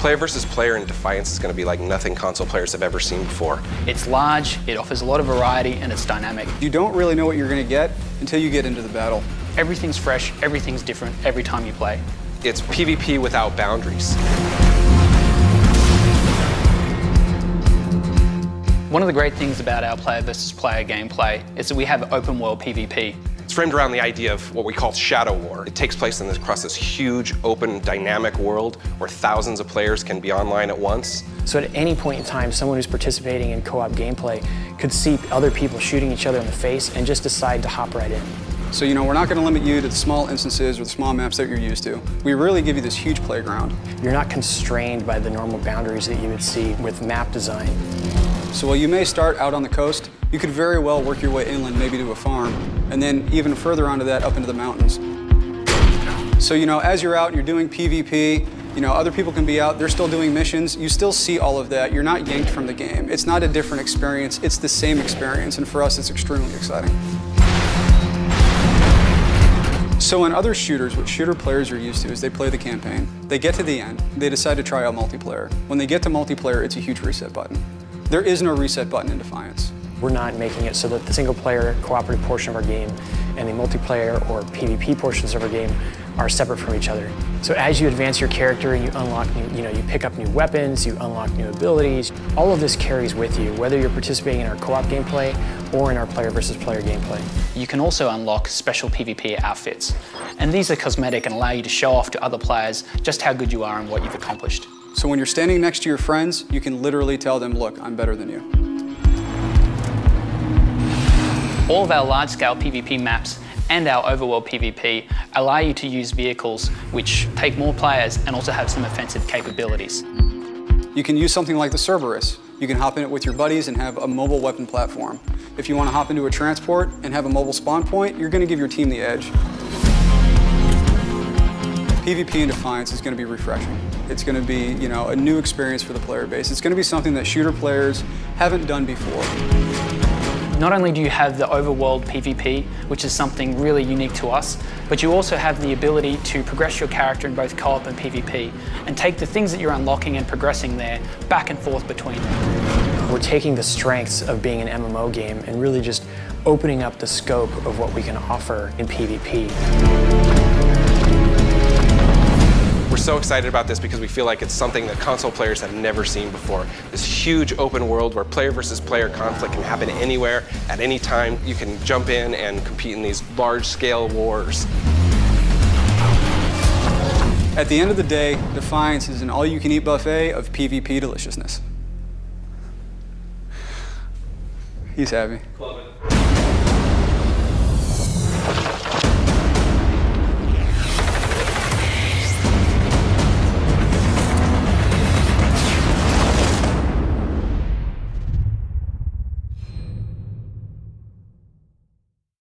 Player versus player in Defiance is going to be like nothing console players have ever seen before. It's large, it offers a lot of variety, and it's dynamic. You don't really know what you're going to get until you get into the battle. Everything's fresh, everything's different every time you play. It's PvP without boundaries. One of the great things about our player versus player gameplay is that we have open world PvP. It's framed around the idea of what we call Shadow War. It takes place across this huge, open, dynamic world where thousands of players can be online at once. So at any point in time, someone who's participating in co-op gameplay could see other people shooting each other in the face and just decide to hop right in. So, you know, we're not going to limit you to the small instances or the small maps that you're used to. We really give you this huge playground. You're not constrained by the normal boundaries that you would see with map design. So while you may start out on the coast, you could very well work your way inland, maybe to a farm, and then even further onto that, up into the mountains. So, you know, as you're out and you're doing PvP, you know, other people can be out, they're still doing missions, you still see all of that. You're not yanked from the game. It's not a different experience, it's the same experience, and for us, it's extremely exciting. So in other shooters, what shooter players are used to is they play the campaign. They get to the end, they decide to try out multiplayer. When they get to multiplayer, it's a huge reset button. There is no reset button in Defiance. We're not making it so that the single-player cooperative portion of our game and the multiplayer or PvP portions of our game are separate from each other. So as you advance your character and you unlock new, you pick up new weapons, you unlock new abilities, all of this carries with you, whether you're participating in our co-op gameplay or in our player versus player gameplay. You can also unlock special PvP outfits, and these are cosmetic and allow you to show off to other players just how good you are and what you've accomplished. So when you're standing next to your friends, you can literally tell them, look, I'm better than you. All of our large-scale PvP maps and our overworld PvP allow you to use vehicles which take more players and also have some offensive capabilities. You can use something like the Cerberus. You can hop in it with your buddies and have a mobile weapon platform. If you want to hop into a transport and have a mobile spawn point, you're going to give your team the edge. PvP in Defiance is going to be refreshing. It's going to be, you know, a new experience for the player base. It's going to be something that shooter players haven't done before. Not only do you have the overworld PvP, which is something really unique to us, but you also have the ability to progress your character in both co-op and PvP and take the things that you're unlocking and progressing there back and forth between them. We're taking the strengths of being an MMO game and really just opening up the scope of what we can offer in PvP. We're so excited about this because we feel like it's something that console players have never seen before. This huge open world where player versus player conflict can happen anywhere, at any time. You can jump in and compete in these large-scale wars. At the end of the day, Defiance is an all-you-can-eat buffet of PvP deliciousness. He's happy. Love it.